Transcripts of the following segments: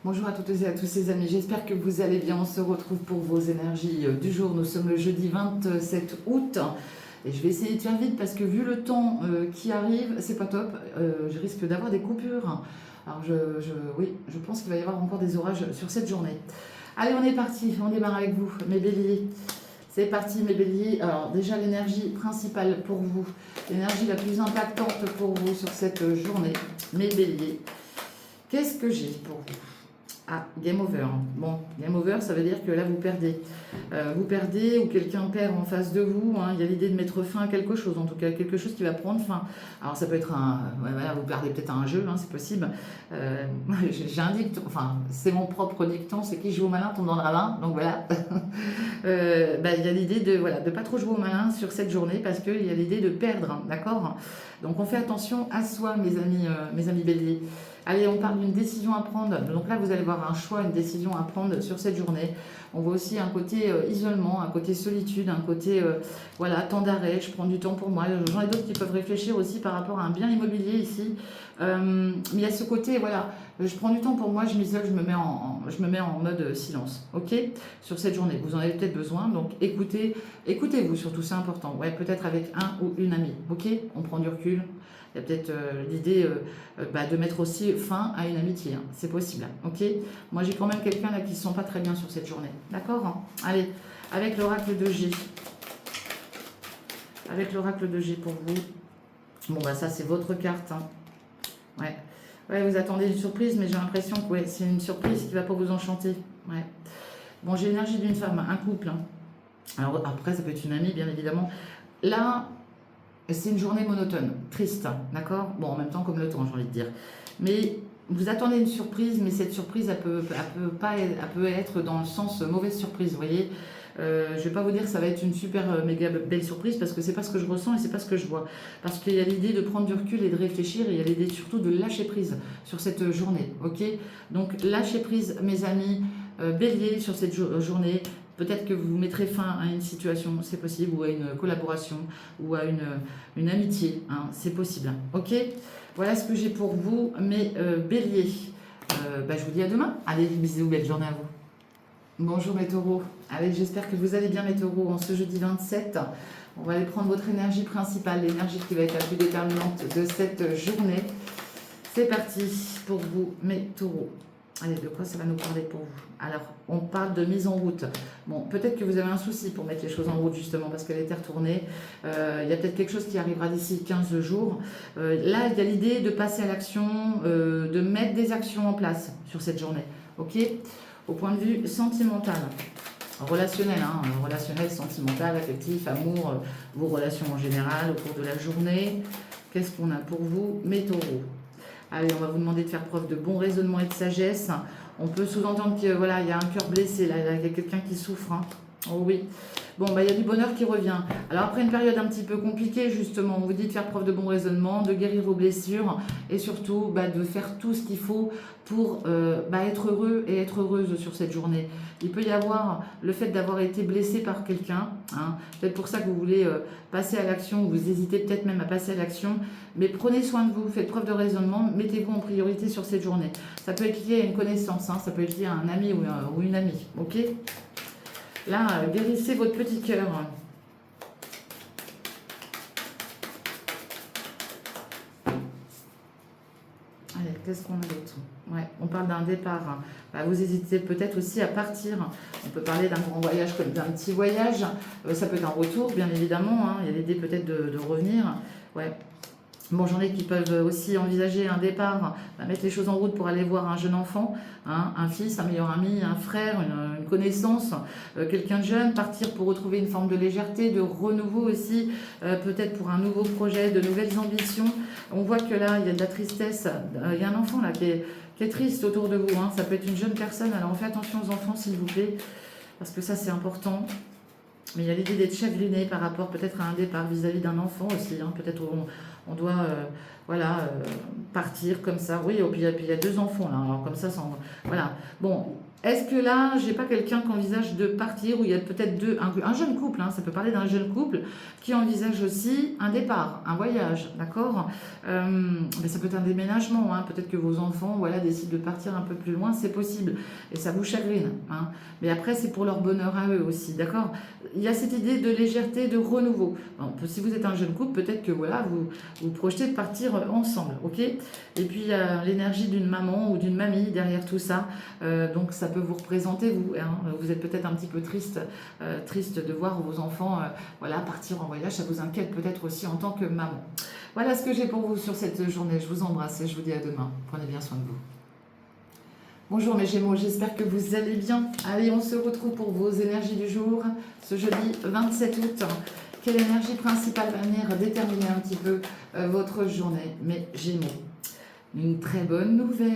Bonjour à toutes et à tous les amis, j'espère que vous allez bien. On se retrouve pour vos énergies du jour. Nous sommes le jeudi 27 août et je vais essayer de faire vite parce que vu le temps qui arrive, c'est pas top. Je risque d'avoir des coupures. Alors oui, je pense qu'il va y avoir encore des orages sur cette journée. Allez, on est parti, on démarre avec vous, mes béliers. C'est parti mes béliers. Alors déjà l'énergie principale pour vous, l'énergie la plus impactante pour vous sur cette journée, mes béliers. Qu'est-ce que j'ai pour vous? Ah, game over. Bon, game over, ça veut dire que là, vous perdez. Vous perdez ou quelqu'un perd en face de vous. Hein. Il y a l'idée de mettre fin à quelque chose, en tout cas, quelque chose qui va prendre fin. Alors, ça peut être un... ouais, voilà, vous perdez peut-être à un jeu, hein, c'est possible. J'ai un dicton, enfin, c'est mon propre dicton, c'est qui joue au malin tombe dans le ravin. Donc, voilà. Il y a l'idée de voilà, de pas trop jouer au malin sur cette journée parce qu'il y a l'idée de perdre, hein, d'accord? Donc, on fait attention à soi, mes amis béliers. Allez, on parle d'une décision à prendre. Donc là, vous allez voir un choix, une décision à prendre sur cette journée. On voit aussi un côté isolement, un côté solitude, un côté voilà, temps d'arrêt. Je prends du temps pour moi. J'en ai d'autres qui peuvent réfléchir aussi par rapport à un bien immobilier ici. Mais il y a ce côté, voilà, je prends du temps pour moi, je m'isole, je me mets en mode silence, ok? Sur cette journée. Vous en avez peut-être besoin, donc écoutez-vous surtout, c'est important. Ouais, peut-être avec un ou une amie, ok? On prend du recul. Il y a peut-être l'idée de mettre aussi fin à une amitié. Hein. C'est possible. Ok. Moi, j'ai quand même quelqu'un là qui ne se sent pas très bien sur cette journée. D'accord, hein. Allez, avec l'oracle de G. Avec l'oracle de G pour vous. Bon, bah ça, c'est votre carte. Hein. Ouais. Ouais, vous attendez une surprise, mais j'ai l'impression que ouais, c'est une surprise qui ne va pas vous enchanter. Ouais. Bon, j'ai l'énergie d'une femme, un couple. Hein. Alors après, ça peut être une amie, bien évidemment. Là, c'est une journée monotone, triste, hein, d'accord? Bon, en même temps comme le temps, j'ai envie de dire. Mais vous attendez une surprise, mais cette surprise, elle peut être dans le sens mauvaise surprise, vous voyez? Je vais pas vous dire que ça va être une super méga belle surprise parce que c'est pas ce que je ressens et c'est pas ce que je vois. Parce qu'il y a l'idée de prendre du recul et de réfléchir et il y a l'idée surtout de lâcher prise sur cette journée, ok? Donc lâcher prise, mes amis, bélier sur cette journée. Peut-être que vous mettrez fin à une situation, c'est possible, ou à une collaboration, ou à une amitié, hein, c'est possible. Ok? Voilà ce que j'ai pour vous, mes béliers. Je vous dis à demain. Allez, bisous, belle journée à vous. Bonjour mes taureaux. Allez, j'espère que vous allez bien mes taureaux. En ce jeudi 27, on va aller prendre votre énergie principale, l'énergie qui va être la plus déterminante de cette journée. C'est parti pour vous, mes taureaux. Allez, de quoi ça va nous parler pour vous? Alors, on parle de mise en route. Bon, peut-être que vous avez un souci pour mettre les choses en route, justement, parce qu'elle est retournée. Il y a peut-être quelque chose qui arrivera d'ici 15 jours. Là, il y a l'idée de passer à l'action, de mettre des actions en place sur cette journée. OK? Au point de vue sentimental, relationnel, hein, relationnel, sentimental, affectif, amour, vos relations en général, au cours de la journée. Qu'est-ce qu'on a pour vous, mes taureaux? Allez, on va vous demander de faire preuve de bon raisonnement et de sagesse. On peut sous-entendre qu'il voilà, y a un cœur blessé, là, il y a quelqu'un qui souffre. Hein. Oh oui. Bon, il y a du bonheur qui revient. Alors après une période un petit peu compliquée, justement, on vous dit de faire preuve de bon raisonnement, de guérir vos blessures et surtout de faire tout ce qu'il faut pour être heureux et être heureuse sur cette journée. Il peut y avoir le fait d'avoir été blessé par quelqu'un, hein, peut-être pour ça que vous voulez passer à l'action, vous hésitez peut-être même à passer à l'action, mais prenez soin de vous, faites preuve de raisonnement, mettez-vous en priorité sur cette journée. Ça peut être lié à une connaissance, hein, ça peut être lié à un ami ou une amie, ok? Là, guérissez votre petit cœur. Allez, qu'est-ce qu'on a d'autre? Ouais, on parle d'un départ. Vous hésitez peut-être aussi à partir. On peut parler d'un grand voyage comme d'un petit voyage. Ça peut être un retour, bien évidemment. Hein. Il y a l'idée peut-être de revenir. Ouais. Bon, j'en ai qui peuvent aussi envisager un départ, mettre les choses en route pour aller voir un jeune enfant, hein, un fils, un meilleur ami, un frère, une connaissance, quelqu'un de jeune, partir pour retrouver une forme de légèreté, de renouveau aussi, peut-être pour un nouveau projet, de nouvelles ambitions. On voit que là, il y a de la tristesse, il y a un enfant là qui est triste autour de vous, hein. Ça peut être une jeune personne, alors on fait attention aux enfants s'il vous plaît, parce que ça c'est important. Mais il y a l'idée d'être chagriné par rapport peut-être à un départ vis-à-vis d'un enfant aussi. Hein. Peut-être on doit voilà, partir comme ça. Oui, et puis il y a 2 enfants là, alors comme ça, voilà. Bon, est-ce que là, j'ai pas quelqu'un qui envisage de partir, ou il y a peut-être un jeune couple, hein, ça peut parler d'un jeune couple qui envisage aussi un départ, un voyage, d'accord. Mais ça peut être un déménagement, hein, peut-être que vos enfants, voilà, décident de partir un peu plus loin, c'est possible, et ça vous chagrine, hein. Mais après, c'est pour leur bonheur à eux aussi, d'accord. Il y a cette idée de légèreté, de renouveau. Bon, si vous êtes un jeune couple, peut-être que voilà, vous projetez de partir ensemble, ok. Et puis il y a l'énergie d'une maman ou d'une mamie derrière tout ça, donc ça peut vous représenter, vous, hein. Vous êtes peut-être un petit peu triste, triste de voir vos enfants voilà, partir en voyage, ça vous inquiète peut-être aussi en tant que maman. Voilà ce que j'ai pour vous sur cette journée, je vous embrasse et je vous dis à demain, prenez bien soin de vous. Bonjour mes Gémeaux, j'espère que vous allez bien. Allez, on se retrouve pour vos énergies du jour, ce jeudi 27 août. Quelle énergie principale va venir déterminer un petit peu votre journée, mes Gémeaux? Une très bonne nouvelle,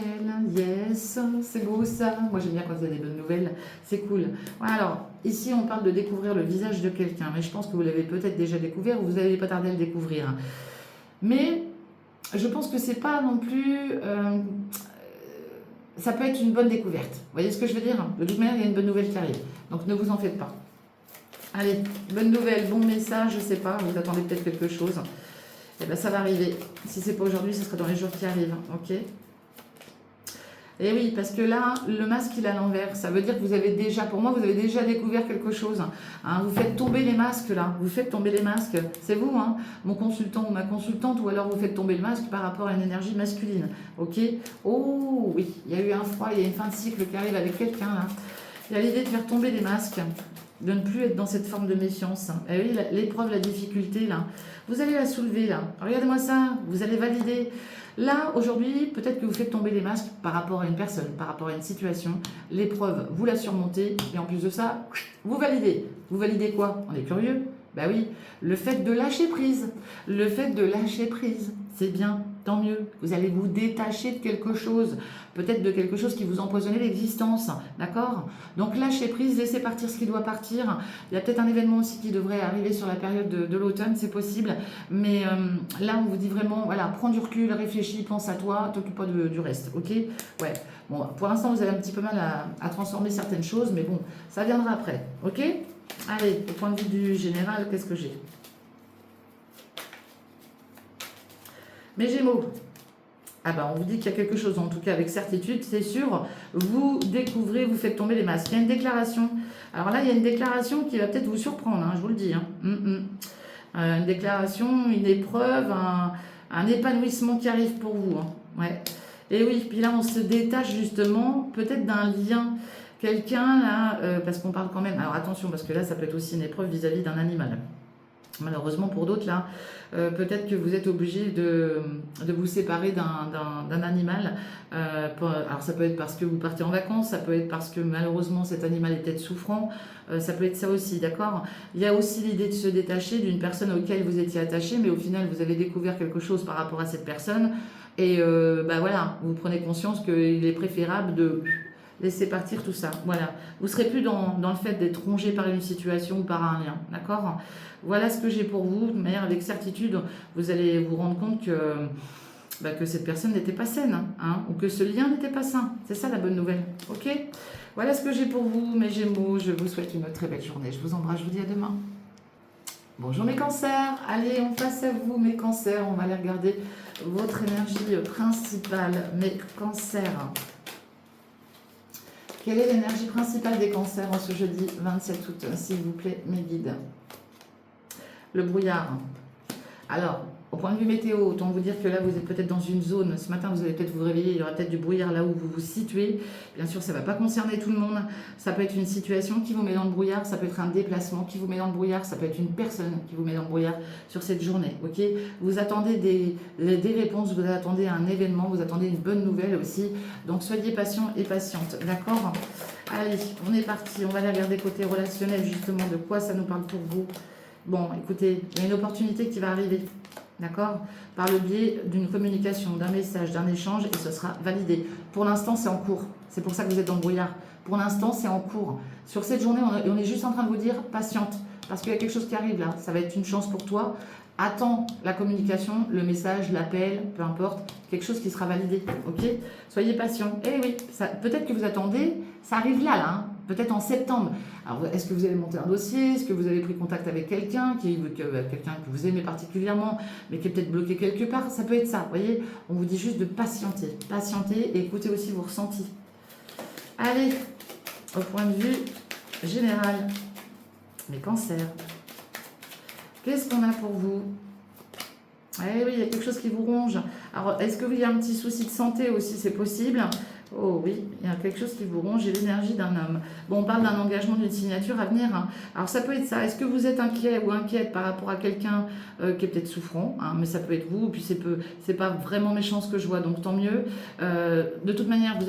yes, c'est beau ça. Moi j'aime bien quand il y a des bonnes nouvelles, c'est cool. Voilà, alors, ici on parle de découvrir le visage de quelqu'un, mais je pense que vous l'avez peut-être déjà découvert ou vous n'allez pas tarder à le découvrir. Mais je pense que c'est pas non plus... ça peut être une bonne découverte. Vous voyez ce que je veux dire? De toute manière, il y a une bonne nouvelle qui arrive. Donc ne vous en faites pas. Allez, bonne nouvelle, bon message, je sais pas, vous attendez peut-être quelque chose. Eh bien, ça va arriver. Si c'est pas aujourd'hui, ce sera dans les jours qui arrivent. Ok? Et oui, parce que là, le masque, il est à l'envers. Ça veut dire que vous avez déjà, pour moi, vous avez déjà découvert quelque chose. Hein, vous faites tomber les masques, là. Vous faites tomber les masques. C'est vous, hein, mon consultant ou ma consultante, ou alors vous faites tomber le masque par rapport à une énergie masculine. Ok? Oh, oui, il y a eu un froid, il y a une fin de cycle qui arrive avec quelqu'un, là. Il y a l'idée de faire tomber les masques, de ne plus être dans cette forme de méfiance. Et oui, l'épreuve, la difficulté, là, vous allez la soulever, là. Regardez-moi ça, vous allez valider. Là, aujourd'hui, peut-être que vous faites tomber les masques par rapport à une personne, par rapport à une situation. L'épreuve, vous la surmontez, et en plus de ça, vous validez. Vous validez quoi? On est curieux? Ben oui, le fait de lâcher prise. Le fait de lâcher prise, c'est bien, tant mieux. Vous allez vous détacher de quelque chose, peut-être de quelque chose qui vous empoisonnait l'existence, d'accord? Donc lâchez prise, laissez partir ce qui doit partir. Il y a peut-être un événement aussi qui devrait arriver sur la période de l'automne, c'est possible. Mais là, on vous dit vraiment, voilà, prends du recul, réfléchis, pense à toi, t'occupe pas du reste, ok? Ouais, bon, pour l'instant, vous avez un petit peu mal à transformer certaines choses, mais bon, ça viendra après, ok? Allez, au point de vue du général, qu'est-ce que j'ai? Mes Gémeaux, ah ben on vous dit qu'il y a quelque chose, en tout cas avec certitude, c'est sûr, vous découvrez, vous faites tomber les masques. Il y a une déclaration. Alors là, il y a une déclaration qui va peut-être vous surprendre, hein, je vous le dis. Hein. Une déclaration, une épreuve, un épanouissement qui arrive pour vous. Hein. Ouais. Et oui, puis là, on se détache justement peut-être d'un lien. Quelqu'un, là, parce qu'on parle quand même... Alors attention, parce que là, ça peut être aussi une épreuve vis-à-vis d'un animal. Malheureusement pour d'autres, là, peut-être que vous êtes obligé de vous séparer d'un animal. Alors ça peut être parce que vous partez en vacances, ça peut être parce que malheureusement cet animal est peut-être souffrant, ça peut être ça aussi, d'accord? Il y a aussi l'idée de se détacher d'une personne auquel vous étiez attaché, mais au final vous avez découvert quelque chose par rapport à cette personne, et bah voilà, vous prenez conscience qu'il est préférable de... laissez partir tout ça, voilà. Vous ne serez plus dans le fait d'être rongé par une situation ou par un lien, d'accord? Voilà ce que j'ai pour vous. De manière, avec certitude, vous allez vous rendre compte que cette personne n'était pas saine, hein, ou que ce lien n'était pas sain. C'est ça la bonne nouvelle, ok? Voilà ce que j'ai pour vous, mes Gémeaux. Je vous souhaite une très belle journée. Je vous embrasse, je vous dis à demain. Bonjour mes cancers. Allez, on passe à vous, mes cancers. On va aller regarder votre énergie principale, mes cancers. Quelle est l'énergie principale des cancers en ce jeudi 27 août, s'il vous plaît, mes guides? Le brouillard. Alors, au point de vue météo, autant vous dire que là, vous êtes peut-être dans une zone. Ce matin, vous allez peut-être vous réveiller, il y aura peut-être du brouillard là où vous vous situez. Bien sûr, ça ne va pas concerner tout le monde. Ça peut être une situation qui vous met dans le brouillard, ça peut être un déplacement qui vous met dans le brouillard, ça peut être une personne qui vous met dans le brouillard sur cette journée. Ok? Vous attendez des réponses, vous attendez un événement, vous attendez une bonne nouvelle aussi. Donc, soyez patient et patiente. D'accord? Allez, on est parti. On va aller regarder côté relationnel, justement, de quoi ça nous parle pour vous. Bon, écoutez, il y a une opportunité qui va arriver. D'accord? Par le biais d'une communication, d'un message, d'un échange, et ce sera validé. Pour l'instant, c'est en cours. C'est pour ça que vous êtes dans le brouillard. Pour l'instant, c'est en cours. Sur cette journée, on est juste en train de vous dire patiente. Parce qu'il y a quelque chose qui arrive là. Ça va être une chance pour toi. attend la communication, le message, l'appel, peu importe, quelque chose qui sera validé, ok? Soyez patient. Eh oui, peut-être que vous attendez, ça arrive là, hein, peut-être en septembre. Alors, est-ce que vous allez monter un dossier? Est-ce que vous avez pris contact avec quelqu'un, quelqu'un que vous aimez particulièrement, mais qui est peut-être bloqué quelque part? Ça peut être ça, vous voyez? On vous dit juste de patienter. Patienter et écoutez aussi vos ressentis. Allez, au point de vue général, mes cancers. Qu'est-ce qu'on a pour vous? Eh oui, il y a quelque chose qui vous ronge. Alors, est-ce qu'il y a un petit souci de santé aussi? C'est possible. Oh oui, il y a quelque chose qui vous ronge et l'énergie d'un homme. Bon, on parle d'un engagement, d'une signature à venir, hein. Alors, ça peut être ça. Est-ce que vous êtes inquiet ou inquiète par rapport à quelqu'un qui est peut-être souffrant, hein, mais ça peut être vous, puis c'est pas vraiment méchant ce que je vois, donc tant mieux. De toute manière, vous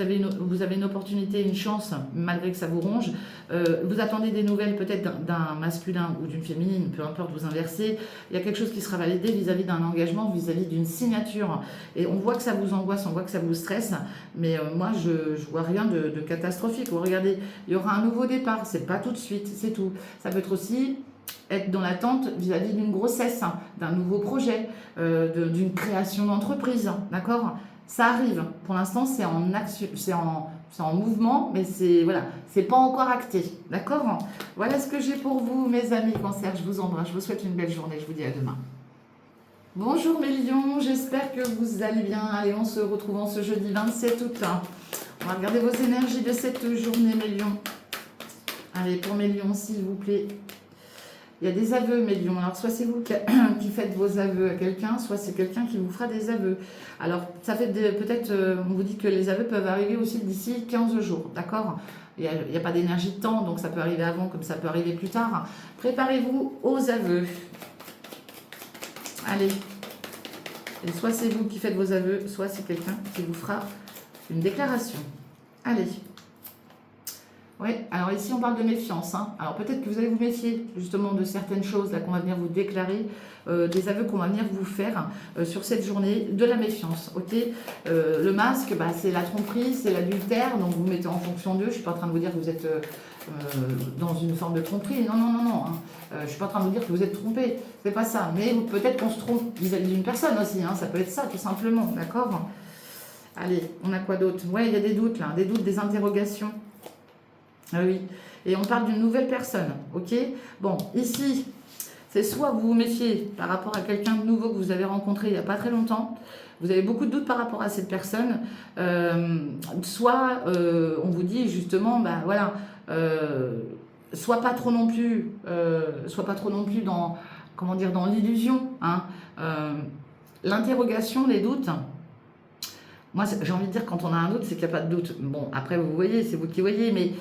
avez une opportunité, une chance, malgré que ça vous ronge. Vous attendez des nouvelles peut-être d'un masculin ou d'une féminine, peu importe, vous inversez. Il y a quelque chose qui sera validé vis-à-vis d'un engagement, vis-à-vis d'une signature. Et on voit que ça vous angoisse, on voit que ça vous stresse, mais moi, je vois rien de catastrophique. Regardez, il y aura un nouveau départ, c'est pas tout de suite, c'est tout. Ça peut être aussi être dans l'attente vis-à-vis d'une grossesse, hein, d'un nouveau projet, d'une création d'entreprise, hein, d'accord? Ça arrive. Pour l'instant, c'est en action, c'est en mouvement, mais voilà, c'est pas encore acté, d'accord? Voilà ce que j'ai pour vous, mes amis Cancer. Je vous embrasse, je vous souhaite une belle journée. Je vous dis à demain. Bonjour mes lions, j'espère que vous allez bien. Allez, on se retrouve en ce jeudi 27 août. On va regarder vos énergies de cette journée, mes lions. Allez, pour mes lions, s'il vous plaît. Il y a des aveux, mes lions. Alors, soit c'est vous qui faites vos aveux à quelqu'un, soit c'est quelqu'un qui vous fera des aveux. Alors, ça fait peut-être, on vous dit que les aveux peuvent arriver aussi d'ici 15 jours, d'accord? Il n'y a pas d'énergie de temps, donc ça peut arriver avant comme ça peut arriver plus tard. Préparez-vous aux aveux. Allez. Et soit c'est vous qui faites vos aveux, soit c'est quelqu'un qui vous fera une déclaration. Allez. Oui, alors ici on parle de méfiance, hein. Alors peut-être que vous allez vous méfier justement de certaines choses là qu'on va venir vous déclarer, des aveux qu'on va venir vous faire sur cette journée, de la méfiance, ok? Le masque, bah, c'est la tromperie, c'est l'adultère, donc vous mettez en fonction d'eux. Je ne suis pas en train de vous dire que vous êtes dans une forme de tromperie, non, non, non, non, hein. Je ne suis pas en train de vous dire que vous êtes trompé, c'est pas ça, mais peut-être qu'on se trompe vis-à-vis d'une personne aussi, hein. Ça peut être ça tout simplement, d'accord? Allez, on a quoi d'autre? Ouais, il y a des doutes là, des doutes, des interrogations. Ah oui, et on parle d'une nouvelle personne, ok? Bon, ici, c'est soit vous vous méfiez par rapport à quelqu'un de nouveau que vous avez rencontré il n'y a pas très longtemps, vous avez beaucoup de doutes par rapport à cette personne, soit on vous dit justement, bah voilà, soit pas trop non plus dans, comment dire, dans l'illusion, hein, l'interrogation, les doutes. Moi, j'ai envie de dire, quand on a un doute, c'est qu'il n'y a pas de doute. Bon, après, vous voyez, c'est vous qui voyez, mais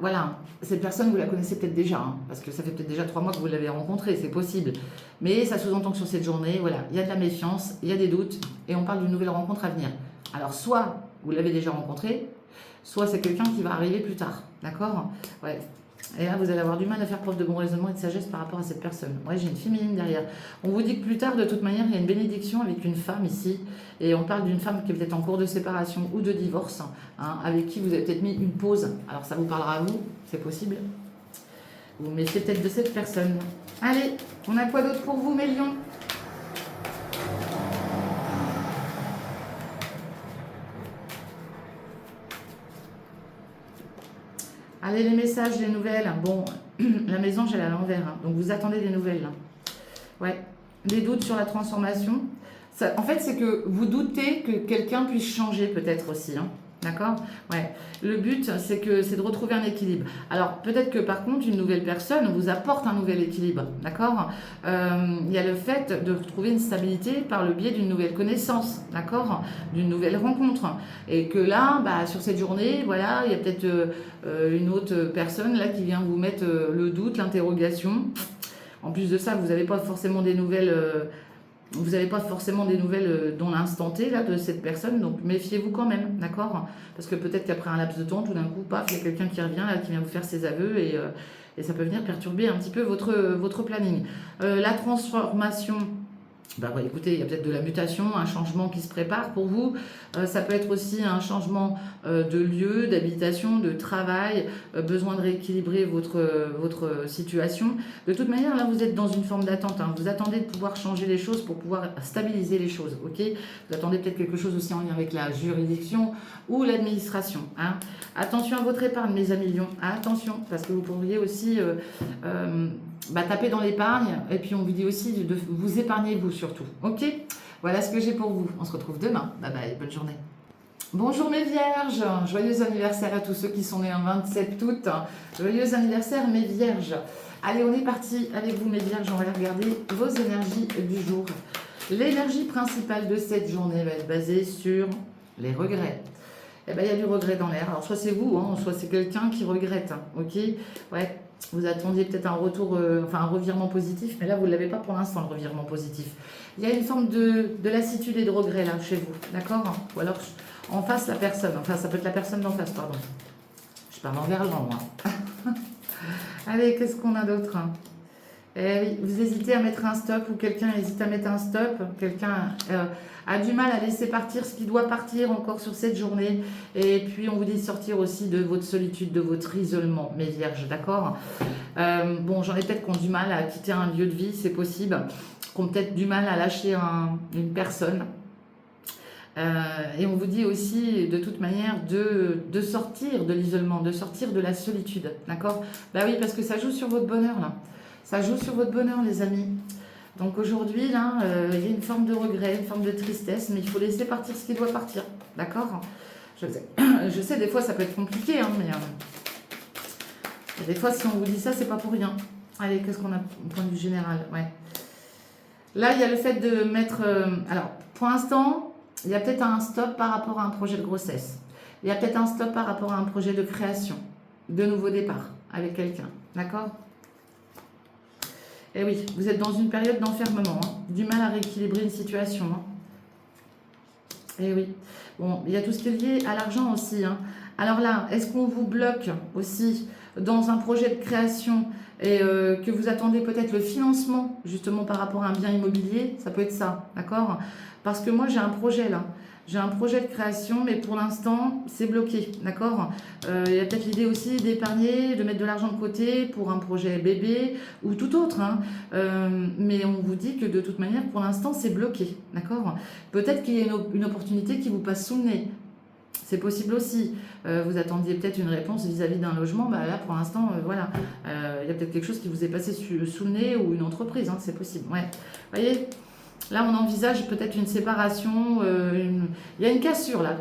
voilà, cette personne, vous la connaissez peut-être déjà, hein, parce que ça fait peut-être déjà 3 mois que vous l'avez rencontrée, c'est possible. Mais ça sous-entend que sur cette journée, voilà, il y a de la méfiance, il y a des doutes, et on parle d'une nouvelle rencontre à venir. Alors, soit vous l'avez déjà rencontré, soit c'est quelqu'un qui va arriver plus tard, d'accord? Ouais. Et là, vous allez avoir du mal à faire preuve de bon raisonnement et de sagesse par rapport à cette personne. Ouais, j'ai une féminine derrière. On vous dit que plus tard, de toute manière, il y a une bénédiction avec une femme ici. Et on parle d'une femme qui est peut-être en cours de séparation ou de divorce, hein, avec qui vous avez peut-être mis une pause. Alors, ça vous parlera à vous, c'est possible. Vous méfiez peut-être de cette personne. Allez, on a quoi d'autre pour vous, mes lions? Allez, les messages, les nouvelles. Bon, la maison, j'ai à l'envers, hein, donc vous attendez des nouvelles. Là. Ouais, des doutes sur la transformation. Ça, en fait, c'est que vous doutez que quelqu'un puisse changer peut-être aussi, hein. D'accord? Ouais. Le but, c'est de retrouver un équilibre. Alors, peut-être que par contre, une nouvelle personne vous apporte un nouvel équilibre. D'accord? Il y a le fait de retrouver une stabilité par le biais d'une nouvelle connaissance. D'accord? D'une nouvelle rencontre. Et que là, bah, sur cette journée, voilà, il y a peut-être une autre personne là qui vient vous mettre le doute, l'interrogation. En plus de ça, vous n'avez pas forcément des nouvelles. Vous n'avez pas forcément des nouvelles dans l'instant T là, de cette personne, donc méfiez-vous quand même, d'accord? Parce que peut-être qu'après un laps de temps, tout d'un coup, paf, il y a quelqu'un qui revient, là, qui vient vous faire ses aveux et ça peut venir perturber un petit peu votre planning. La transformation, bah, écoutez, il y a peut-être de la mutation, un changement qui se prépare pour vous. Ça peut être aussi un changement de lieu, d'habitation, de travail, besoin de rééquilibrer votre situation. De toute manière, là, vous êtes dans une forme d'attente. Hein. Vous attendez de pouvoir changer les choses pour pouvoir stabiliser les choses. Ok, vous attendez peut-être quelque chose aussi en lien avec la juridiction ou l'administration. Hein. Attention à votre épargne, mes amis lions. Attention, parce que vous pourriez aussi taper dans l'épargne. Et puis, on vous dit aussi de vous épargner, vous surtout. Ok, voilà ce que j'ai pour vous. On se retrouve demain. Bye bye, bonne journée. Bonjour mes vierges, joyeux anniversaire à tous ceux qui sont nés un 27 août. Joyeux anniversaire mes vierges. Allez, on est parti avec vous mes vierges, on va regarder vos énergies du jour. L'énergie principale de cette journée va être basée sur les regrets. Eh bien, il y a du regret dans l'air. Alors, soit c'est vous, hein, soit c'est quelqu'un qui regrette. Hein, ok, ouais, vous attendiez peut-être un retour, un revirement positif, mais là, vous ne l'avez pas pour l'instant, le revirement positif. Il y a une forme de lassitude et de regret là, chez vous, d'accord? Ou alors, en face, la personne, enfin, ça peut être la personne d'en face, pardon. Je parle en verlan, moi. Allez, qu'est-ce qu'on a d'autre? Eh oui, vous hésitez à mettre un stop ou quelqu'un hésite à mettre un stop. Quelqu'un a du mal à laisser partir ce qui doit partir encore sur cette journée. Et puis, on vous dit de sortir aussi de votre solitude, de votre isolement, mes vierges, d'accord? Bon, j'en ai peut-être qui ont du mal à quitter un lieu de vie, c'est possible. Qui ont peut-être du mal à lâcher une personne. Et on vous dit aussi, de toute manière, de sortir de l'isolement, de sortir de la solitude, d'accord? Bah oui, parce que ça joue sur votre bonheur, là. Ça joue sur votre bonheur, les amis. Donc aujourd'hui, là, il y a une forme de regret, une forme de tristesse, mais il faut laisser partir ce qui doit partir. D'accord? Je sais, des fois, ça peut être compliqué, hein, mais des fois, si on vous dit ça, c'est pas pour rien. Allez, qu'est-ce qu'on a au point de vue général? Ouais. Là, il y a le fait de mettre... alors, pour l'instant, il y a peut-être un stop par rapport à un projet de grossesse. Il y a peut-être un stop par rapport à un projet de création, de nouveau départ avec quelqu'un. D'accord? Eh oui, vous êtes dans une période d'enfermement, hein, du mal à rééquilibrer une situation. Hein. Eh oui. Bon, il y a tout ce qui est lié à l'argent aussi. Hein. Alors là, est-ce qu'on vous bloque aussi dans un projet de création et que vous attendez peut-être le financement justement par rapport à un bien immobilier? Ça peut être ça, d'accord? Parce que moi, j'ai un projet là. J'ai un projet de création, mais pour l'instant, c'est bloqué, d'accord? Il y a peut-être l'idée aussi d'épargner, de mettre de l'argent de côté pour un projet bébé ou tout autre. Hein. Mais on vous dit que de toute manière, pour l'instant, c'est bloqué, d'accord? Peut-être qu'il y a une opportunité qui vous passe sous le nez. C'est possible aussi. Vous attendiez peut-être une réponse vis-à-vis d'un logement. Bah là, pour l'instant, voilà. Il y a peut-être quelque chose qui vous est passé sous le nez ou une entreprise. Hein, c'est possible. Ouais. Vous voyez? Là, on envisage peut-être une séparation. Il y a une cassure, là.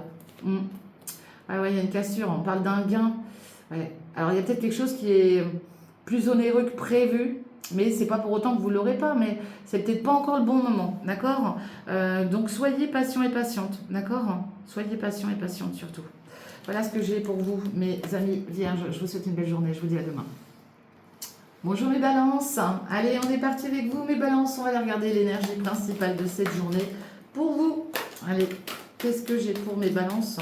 Ah ouais, il y a une cassure. On parle d'un gain. Ouais. Alors, il y a peut-être quelque chose qui est plus onéreux que prévu. Mais c'est pas pour autant que vous l'aurez pas. Mais c'est peut-être pas encore le bon moment. D'accord? Donc, soyez patient et patiente. D'accord? Soyez patient et patiente, surtout. Voilà ce que j'ai pour vous, mes amis vierges. Je vous souhaite une belle journée. Je vous dis à demain. Bonjour mes balances, allez on est parti avec vous mes balances, on va aller regarder l'énergie principale de cette journée pour vous. Allez, qu'est-ce que j'ai pour mes balances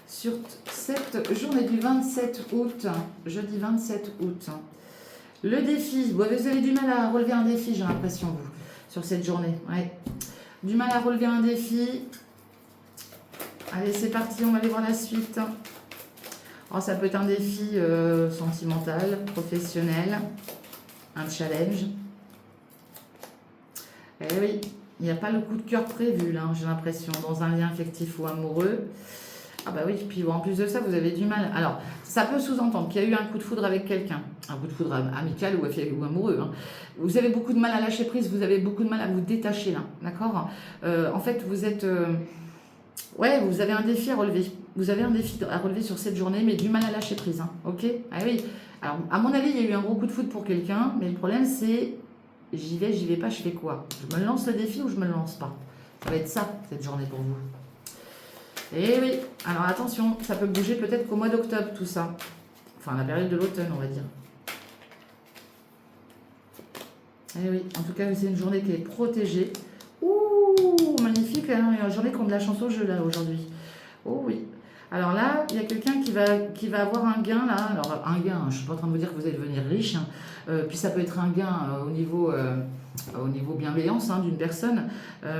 sur cette journée du 27 août, jeudi 27 août. Le défi, vous avez du mal à relever un défi j'ai l'impression vous, sur cette journée. Ouais. Du mal à relever un défi. Allez c'est parti, on va aller voir la suite. Alors, ça peut être un défi sentimental, professionnel. Un challenge. Eh oui, il n'y a pas le coup de cœur prévu, là, j'ai l'impression, dans un lien affectif ou amoureux. Ah bah oui, puis en plus de ça, vous avez du mal. Alors, ça peut sous-entendre qu'il y a eu un coup de foudre avec quelqu'un. Un coup de foudre amical ou amoureux. Hein. Vous avez beaucoup de mal à lâcher prise, vous avez beaucoup de mal à vous détacher, là. D'accord? En fait, vous êtes... ouais, vous avez un défi à relever. Vous avez un défi à relever sur cette journée, mais du mal à lâcher prise. Hein. Ok? Ah oui. Alors, à mon avis, il y a eu un gros coup de foudre pour quelqu'un, mais le problème, c'est j'y vais pas, je fais quoi? Je me lance le défi ou je me le lance pas? Ça va être ça, cette journée pour vous. Et oui, alors attention, ça peut bouger peut-être qu'au mois d'octobre, tout ça. Enfin, la période de l'automne, on va dire. Et oui, en tout cas, c'est une journée qui est protégée. Ouh, magnifique, hein, une journée qui a de la chance au jeu, là, aujourd'hui. Oh oui. Alors là, il y a quelqu'un qui va avoir un gain là. Alors un gain, je ne suis pas en train de vous dire que vous allez devenir riche, hein. Puis ça peut être un gain au niveau bienveillance, hein, d'une personne.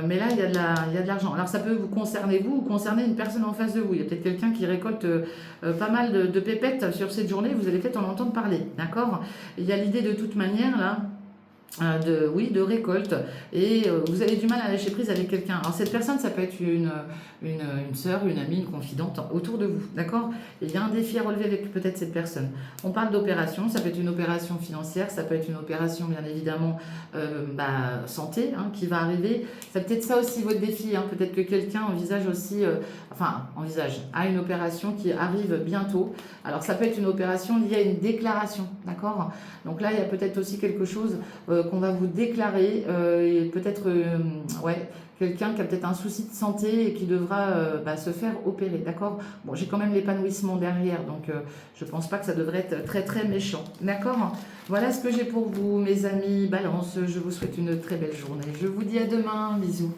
Mais là, il y a de l'argent. Alors ça peut vous concerner vous ou concerner une personne en face de vous. Il y a peut-être quelqu'un qui récolte pas mal de pépettes sur cette journée. Vous allez peut-être en entendre parler. D'accord? Il y a l'idée de toute manière là. De récolte et vous avez du mal à lâcher prise avec quelqu'un. Alors cette personne, ça peut être une sœur, une amie, une confidente autour de vous, d'accord? Il y a un défi à relever avec peut-être cette personne. On parle d'opération, ça peut être une opération financière, ça peut être une opération bien évidemment santé, hein, qui va arriver. C'est peut-être ça aussi votre défi, hein. Peut-être que quelqu'un envisage aussi, a une opération qui arrive bientôt. Alors ça peut être une opération liée à une déclaration, d'accord? Donc là, il y a peut-être aussi quelque chose qu'on va vous déclarer et peut-être quelqu'un qui a peut-être un souci de santé et qui devra se faire opérer, d'accord? Bon, j'ai quand même l'épanouissement derrière, donc je pense pas que ça devrait être très très méchant, d'accord? Voilà ce que j'ai pour vous, mes amis Balance. Je vous souhaite une très belle journée. Je vous dis à demain, bisous.